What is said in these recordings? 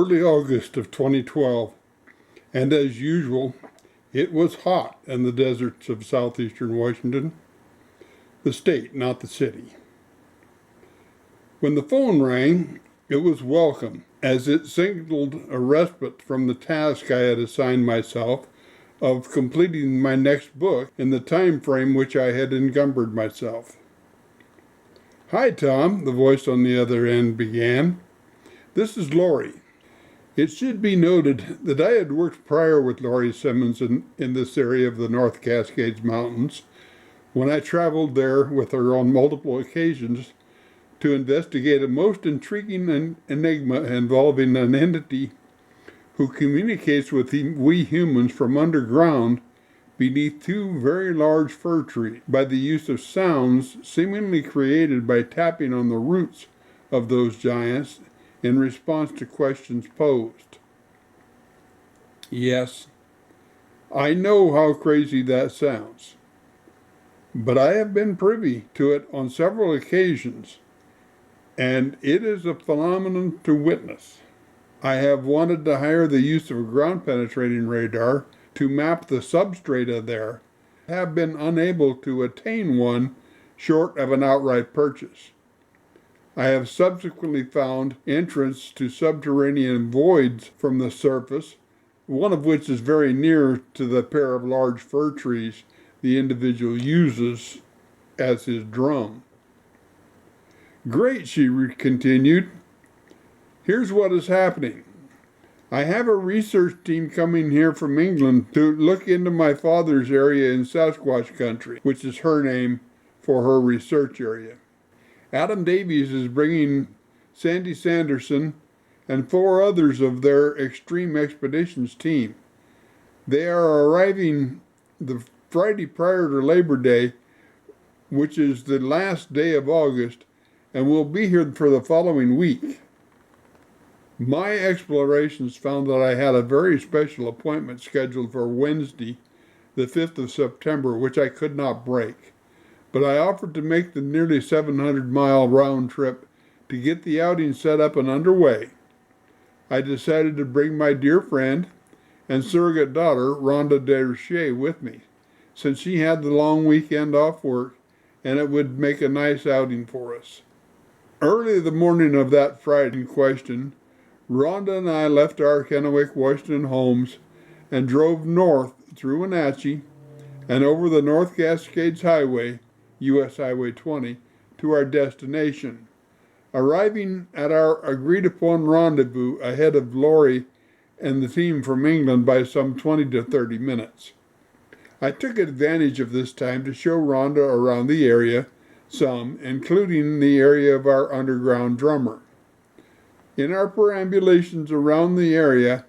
early August of 2012, and as usual, it was hot in the deserts of southeastern Washington, the state, not the city. When the phone rang, it was welcome, as it signaled a respite from the task I had assigned myself of completing my next book in the time frame which I had encumbered myself. "Hi, Tom," the voice on the other end began. "This is Lori." It should be noted that I had worked prior with Lori Simmons in this area of the North Cascades Mountains when I traveled there with her on multiple occasions to investigate a most intriguing enigma involving an entity who communicates with we humans from underground beneath two very large fir trees by the use of sounds seemingly created by tapping on the roots of those giants in response to questions posed. Yes, I know how crazy that sounds, but I have been privy to it on several occasions, and it is a phenomenon to witness. I have wanted to hire the use of a ground-penetrating radar to map the substrata there, have been unable to attain one short of an outright purchase. I have subsequently found entrance to subterranean voids from the surface, one of which is very near to the pair of large fir trees the individual uses as his drum. "Great," she continued. "Here's what is happening. I have a research team coming here from England to look into my father's area in Sasquatch country, which is her name for her research area. Adam Davies is bringing Sandy Sanderson and 4 others of their Extreme Expeditions team. They are arriving the Friday prior to Labor Day, which is the last day of August, and will be here for the following week. My explorations found that I had a very special appointment scheduled for Wednesday, the 5th of September, which I could not break. But I offered to make the nearly 700-mile round trip to get the outing set up and underway. I decided to bring my dear friend and surrogate daughter, Rhonda Dershé, with me, since she had the long weekend off work, and it would make a nice outing for us. Early the morning of that Friday in question, Rhonda and I left our Kennewick, Washington homes and drove north through Wenatchee and over the North Cascades Highway, U.S. Highway 20, to our destination, arriving at our agreed-upon rendezvous ahead of Lori and the team from England by some 20 to 30 minutes. I took advantage of this time to show Rhonda around the area some, including the area of our underground drummer. In our perambulations around the area,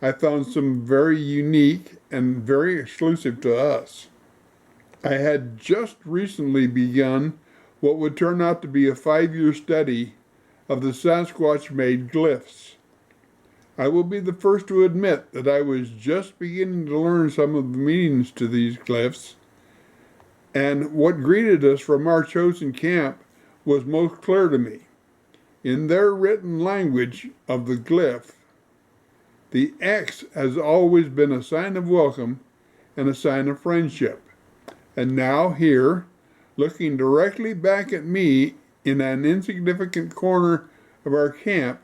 I found some very unique and very exclusive to us. I had just recently begun what would turn out to be a 5-year study of the Sasquatch-made glyphs. I will be the first to admit that I was just beginning to learn some of the meanings to these glyphs, and what greeted us from our chosen camp was most clear to me. In their written language of the glyph, the X has always been a sign of welcome and a sign of friendship. And now here, looking directly back at me in an insignificant corner of our camp,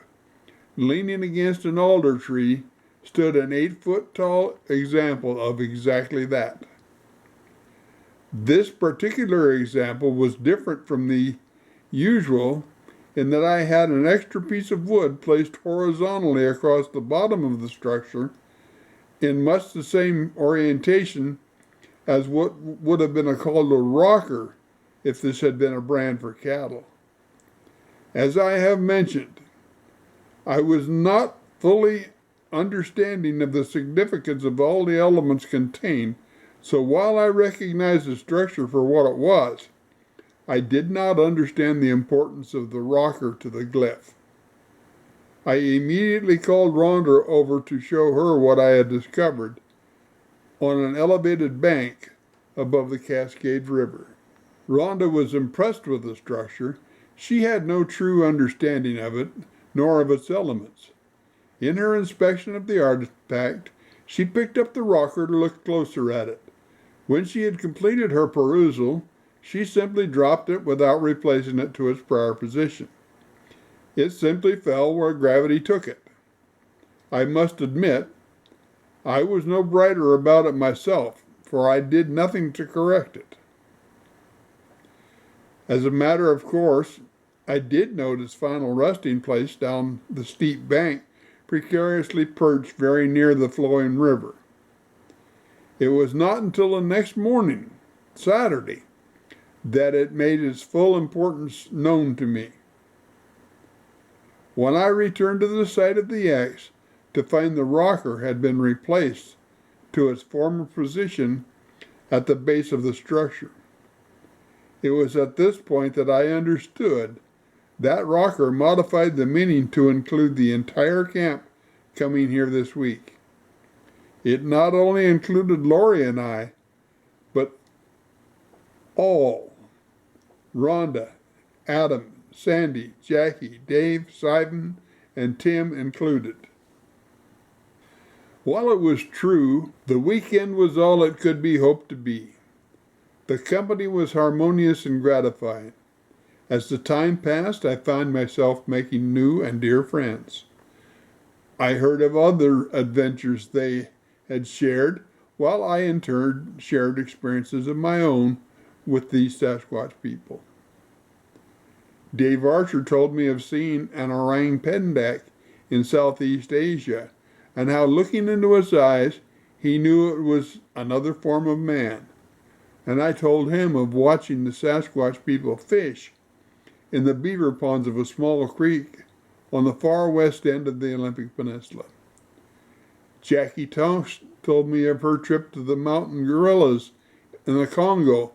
leaning against an alder tree, stood an 8-foot-tall example of exactly that. This particular example was different from the usual in that I had an extra piece of wood placed horizontally across the bottom of the structure in much the same orientation as what would have been called a rocker if this had been a brand for cattle. As I have mentioned, I was not fully understanding of the significance of all the elements contained, so while I recognized the structure for what it was, I did not understand the importance of the rocker to the glyph. I immediately called Rhonda over to show her what I had discovered on an elevated bank above the Cascades River. Rhonda was impressed with the structure. She had no true understanding of it, nor of its elements. In her inspection of the artifact, she picked up the rocker to look closer at it. When she had completed her perusal, she simply dropped it without replacing it to its prior position. It simply fell where gravity took it. I must admit, I was no brighter about it myself, for I did nothing to correct it. As a matter of course, I did note its final resting place down the steep bank, precariously perched very near the flowing river. It was not until the next morning, Saturday, that it made its full importance known to me. When I returned to the site of the X to find the rocker had been replaced to its former position at the base of the structure. It was at this point that I understood that rocker modified the meaning to include the entire camp coming here this week. It not only included Lori and I, but all, Rhonda, Adam, Sandy, Jackie, Dave, Simon, and Tim included. While it was true, the weekend was all it could be hoped to be. The company was harmonious and gratifying. As the time passed, I found myself making new and dear friends. I heard of other adventures they had shared, while I in turn shared experiences of my own with these Sasquatch people. Dave Archer told me of seeing an orang pendek in Southeast Asia, and how looking into its eyes, he knew it was another form of man. And I told him of watching the Sasquatch people fish in the beaver ponds of a small creek on the far west end of the Olympic Peninsula. Jackie Tonks told me of her trip to the mountain gorillas in the Congo,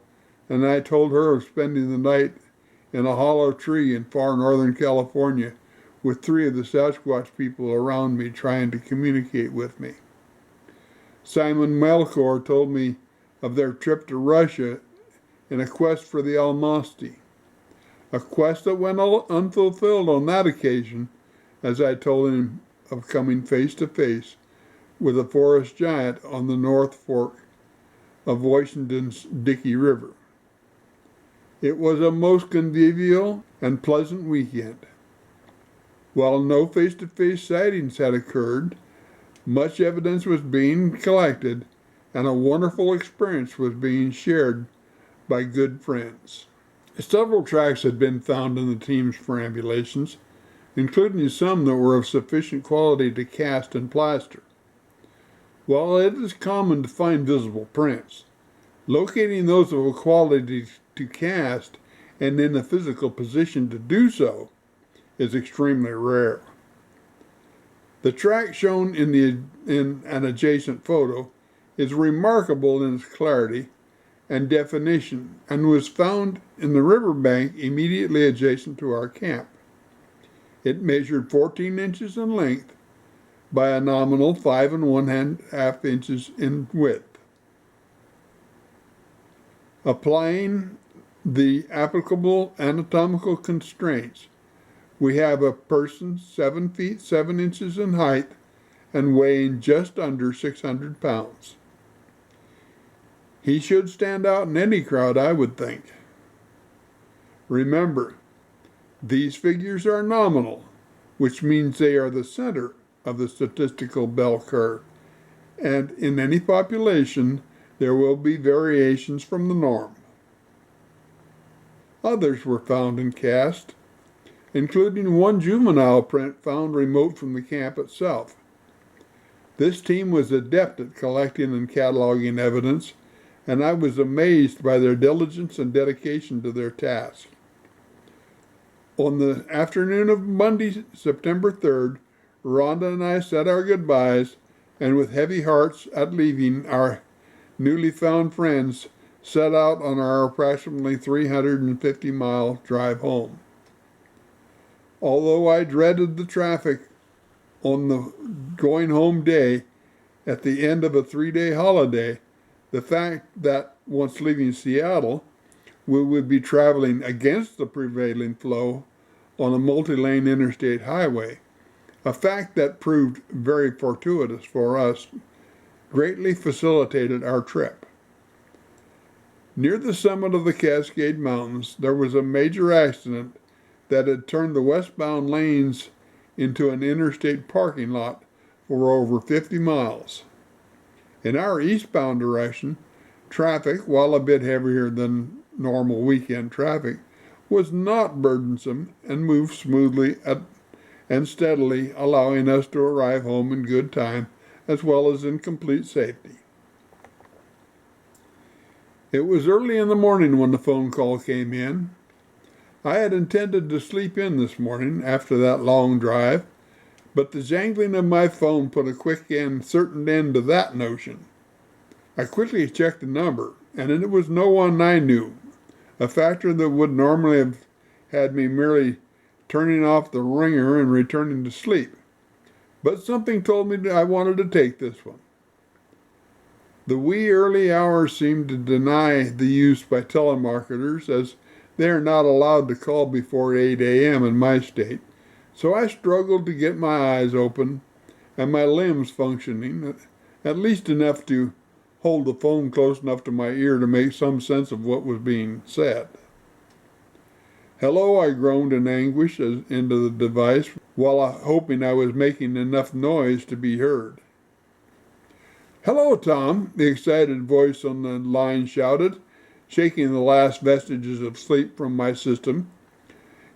and I told her of spending the night in a hollow tree in far northern California with 3 of the Sasquatch people around me trying to communicate with me. Simon Melkor told me of their trip to Russia in a quest for the Almasty, a quest that went unfulfilled on that occasion, as I told him of coming face to face with a forest giant on the North Fork of Washington's Dickey River. It was a most convivial and pleasant weekend. While no face-to-face sightings had occurred, much evidence was being collected, and a wonderful experience was being shared by good friends. Several tracks had been found in the team's perambulations, including some that were of sufficient quality to cast and plaster. While it is common to find visible prints, locating those of a quality to cast and in a physical position to do so is extremely rare. The track shown in an adjacent photo is remarkable in its clarity and definition, and was found in the riverbank immediately adjacent to our camp. It measured 14 inches in length by a nominal 5 1/2 inches in width. Applying the applicable anatomical constraints, we have a person 7 feet 7 inches in height and weighing just under 600 pounds. He should stand out in any crowd, I would think. Remember, these figures are nominal, which means they are the center of the statistical bell curve, and in any population there will be variations from the norm. Others were found and cast, including one juvenile print found remote from the camp itself. This team was adept at collecting and cataloging evidence, and I was amazed by their diligence and dedication to their task. On the afternoon of Monday, September 3rd, Rhonda and I said our goodbyes, and with heavy hearts at leaving our newly found friends, set out on our approximately 350-mile drive home. Although I dreaded the traffic on the going home day at the end of a 3-day holiday, the fact that once leaving Seattle, we would be traveling against the prevailing flow on a multi-lane interstate highway a fact that proved very fortuitous for us, greatly facilitated our trip. Near the summit of the Cascade Mountains, there was a major accident that had turned the westbound lanes into an interstate parking lot for over 50 miles. In our eastbound direction, traffic, while a bit heavier than normal weekend traffic, was not burdensome and moved smoothly and steadily, allowing us to arrive home in good time as well as in complete safety. It was early in the morning when the phone call came in. I had intended to sleep in this morning after that long drive, but the jangling of my phone put a quick and certain end to that notion. I quickly checked the number, and it was no one I knew, a factor that would normally have had me merely turning off the ringer and returning to sleep. But something told me that I wanted to take this one. The wee early hours seemed to deny the use by telemarketers, as they are not allowed to call before 8 a.m. in my state, so I struggled to get my eyes open and my limbs functioning, at least enough to hold the phone close enough to my ear to make some sense of what was being said. "Hello," I groaned in anguish into the device, while hoping I was making enough noise to be heard. "Hello, Tom," the excited voice on the line shouted, shaking the last vestiges of sleep from my system.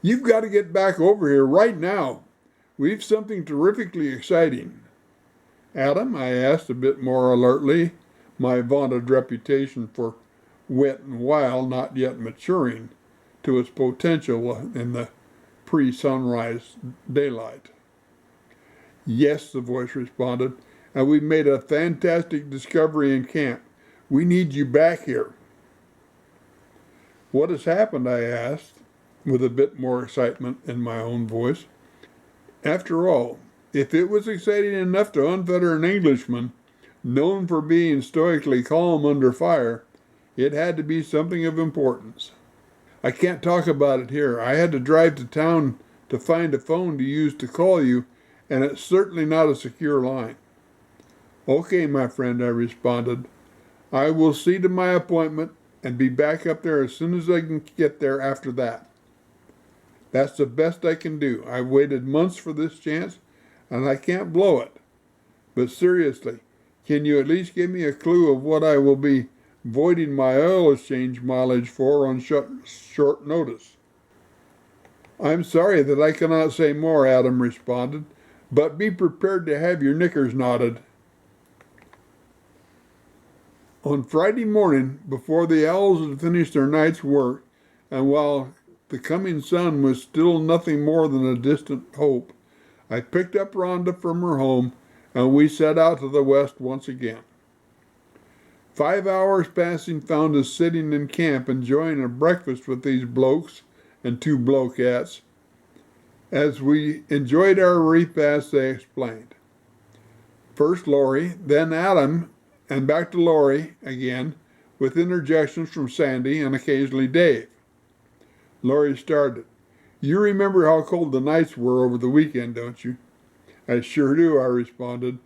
"You've got to get back over here right now. We've something terrifically exciting." "Adam?" I asked a bit more alertly, my vaunted reputation for wit and wile not yet maturing to its potential in the pre-sunrise daylight. "Yes," the voice responded, "and we made a fantastic discovery in camp. We need you back here." "What has happened?" I asked, with a bit more excitement in my own voice. After all, if it was exciting enough to unfetter an Englishman, known for being stoically calm under fire, it had to be something of importance. "I can't talk about it here. I had to drive to town to find a phone to use to call you, and it's certainly not a secure line." "Okay, my friend," I responded. "I will see to my appointment and be back up there as soon as I can get there after that. That's the best I can do. I've waited months for this chance, and I can't blow it. But seriously, can you at least give me a clue of what I will be voiding my oil exchange mileage for on short notice?" "I'm sorry that I cannot say more," Adam responded, "but be prepared to have your knickers knotted." On Friday morning, before the owls had finished their night's work, and while the coming sun was still nothing more than a distant hope, I picked up Rhonda from her home, and we set out to the west once again. 5 hours passing found us sitting in camp enjoying a breakfast with these blokes and 2 blokets. As we enjoyed our repast, they explained. First Lori, then Adam, and back to Lori again, with interjections from Sandy and occasionally Dave. Lori started. "You remember how cold the nights were over the weekend, don't you?" "I sure do," I responded.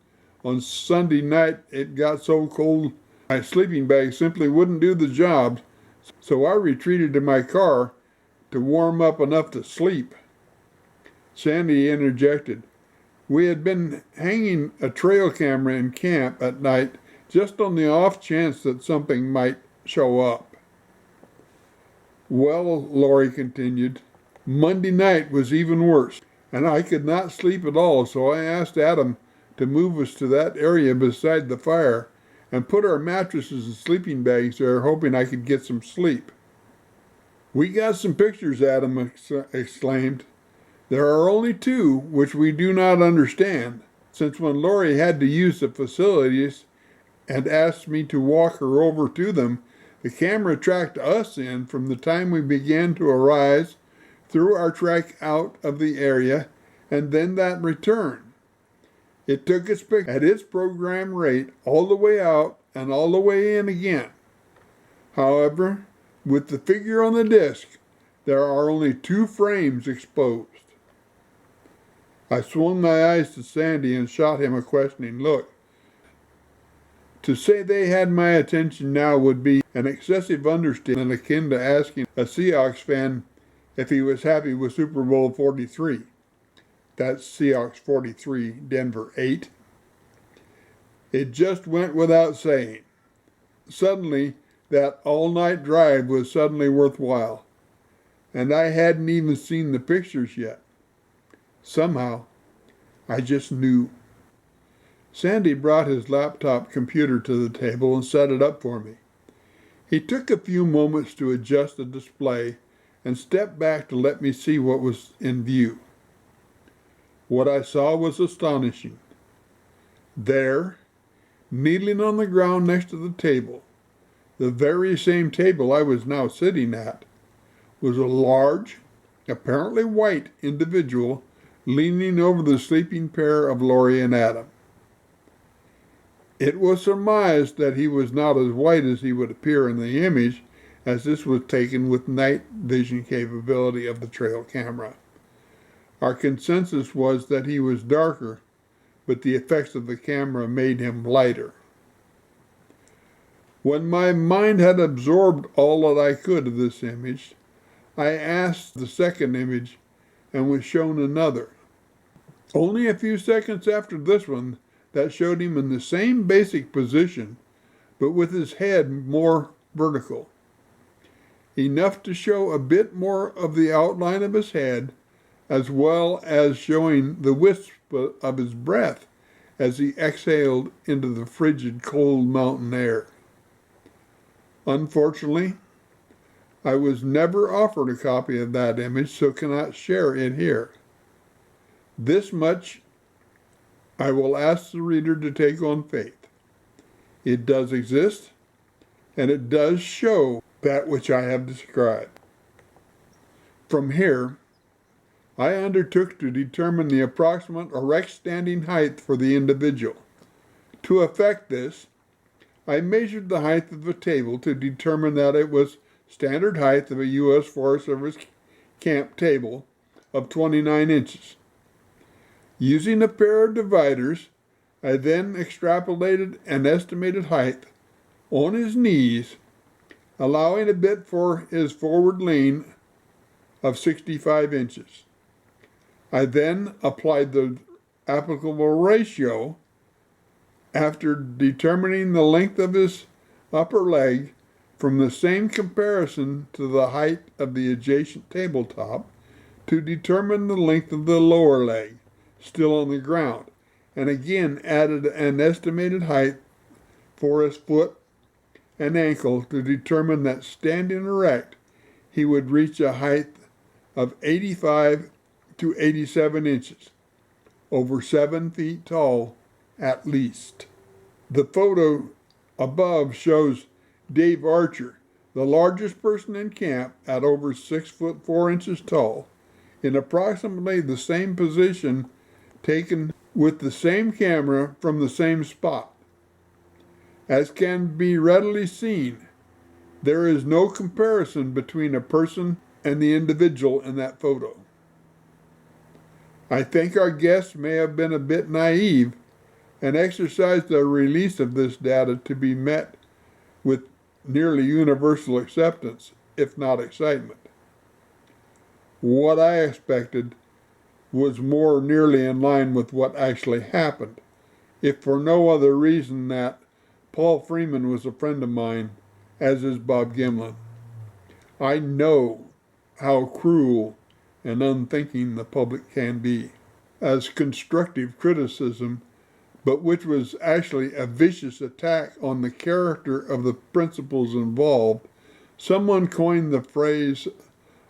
"On Sunday night it got so cold my sleeping bag simply wouldn't do the job, so I retreated to my car to warm up enough to sleep." Sandy interjected. "We had been hanging a trail camera in camp at night just on the off chance that something might show up." "Well," Lori continued, "Monday night was even worse, and I could not sleep at all, so I asked Adam to move us to that area beside the fire and put our mattresses and sleeping bags there, hoping I could get some sleep." "We got some pictures," Adam exclaimed. "There are only 2 which we do not understand, since when Lori had to use the facilities and asked me to walk her over to them, the camera tracked us in from the time we began to arise, through our trek out of the area, and then that return. It took its picture at its program rate all the way out and all the way in again. However, with the figure on the disc, there are only 2 frames exposed." I swung my eyes to Sandy and shot him a questioning look. To say they had my attention now would be an excessive understatement akin to asking a Seahawks fan if he was happy with Super Bowl 43. That's Seahawks 43, Denver 8. It just went without saying. Suddenly, that all-night drive was suddenly worthwhile, and I hadn't even seen the pictures yet. Somehow, I just knew. Sandy brought his laptop computer to the table and set it up for me. He took a few moments to adjust the display and stepped back to let me see what was in view. What I saw was astonishing. There, kneeling on the ground next to the table, the very same table I was now sitting at, was a large, apparently white individual leaning over the sleeping pair of Lori and Adam. It was surmised that he was not as white as he would appear in the image, as this was taken with night vision capability of the trail camera. Our consensus was that he was darker, but the effects of the camera made him lighter. When my mind had absorbed all that I could of this image, I asked the second image and was shown another. Only a few seconds after this one, that showed him in the same basic position, but with his head more vertical. Enough to show a bit more of the outline of his head, as well as showing the wisp of his breath as he exhaled into the frigid, cold mountain air. Unfortunately, I was never offered a copy of that image, so cannot share it here. This much I will ask the reader to take on faith. It does exist, and it does show that which I have described. From here, I undertook to determine the approximate erect standing height for the individual. To effect this, I measured the height of the table to determine that it was standard height of a U.S. Forest Service camp table of 29 inches. Using a pair of dividers, I then extrapolated an estimated height on his knees, allowing a bit for his forward lean of 65 inches. I then applied the applicable ratio after determining the length of his upper leg from the same comparison to the height of the adjacent tabletop to determine the length of the lower leg, still on the ground, and again added an estimated height for his foot and ankle to determine that standing erect he would reach a height of 85 to 87 inches, over 7 feet tall at least. The photo above shows Dave Archer, the largest person in camp at over 6 foot 4 inches tall, in approximately the same position taken with the same camera from the same spot. As can be readily seen, there is no comparison between a person and the individual in that photo. I think our guests may have been a bit naive and exercised the release of this data to be met with nearly universal acceptance, if not excitement. What I expected was more nearly in line with what actually happened, if for no other reason that Paul Freeman was a friend of mine, as is Bob Gimlin. I know how cruel and unthinking the public can be. As constructive criticism, but which was actually a vicious attack on the character of the principals involved, someone coined the phrase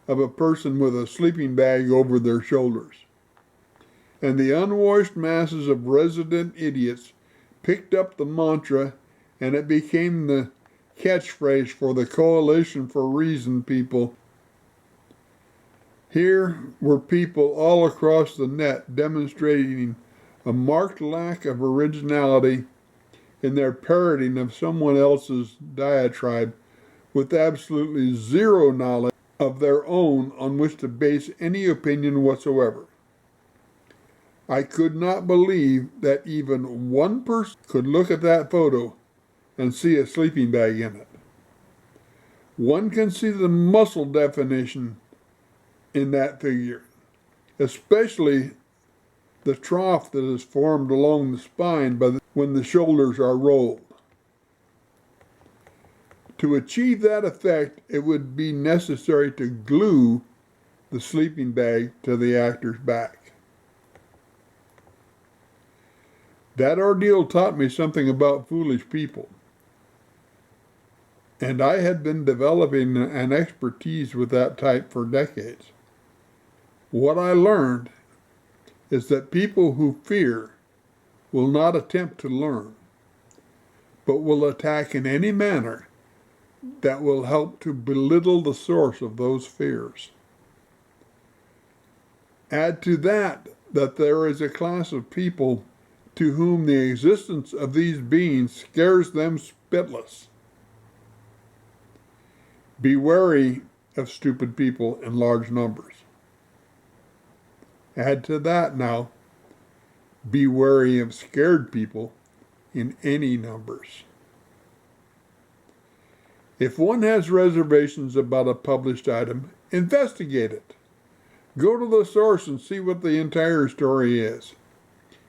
of a person with a sleeping bag over their shoulders. And the unwashed masses of resident idiots picked up the mantra, and it became the catchphrase for the Coalition for Reason people. Here were people all across the net demonstrating a marked lack of originality in their parroting of someone else's diatribe with absolutely zero knowledge of their own on which to base any opinion whatsoever. I could not believe that even one person could look at that photo and see a sleeping bag in it. One can see the muscle definition in that figure, especially the trough that is formed along the spine when the shoulders are rolled. To achieve that effect, it would be necessary to glue the sleeping bag to the actor's back. That ordeal taught me something about foolish people, and I had been developing an expertise with that type for decades. What I learned is that people who fear will not attempt to learn, but will attack in any manner that will help to belittle the source of those fears. Add to that there is a class of people to whom the existence of these beings scares them spitless. Be wary of stupid people in large numbers. Add to that now, be wary of scared people in any numbers. If one has reservations about a published item, investigate it. Go to the source and see what the entire story is.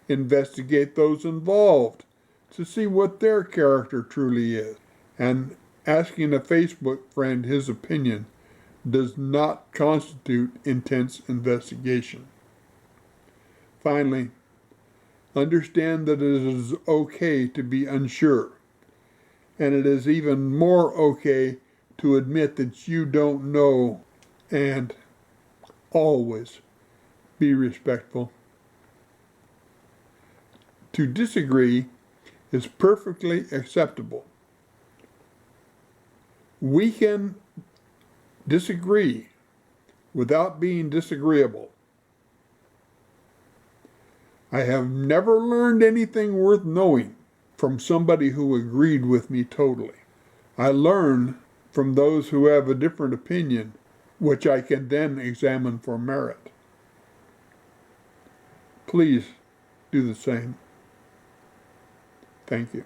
Investigate those involved to see what their character truly is. And asking a Facebook friend his opinion does not constitute intense investigation. Finally, understand that it is okay to be unsure, and it is even more okay to admit that you don't know, and always be respectful. To disagree is perfectly acceptable. We can disagree without being disagreeable. I have never learned anything worth knowing from somebody who agreed with me totally. I learn from those who have a different opinion, which I can then examine for merit. Please do the same. Thank you.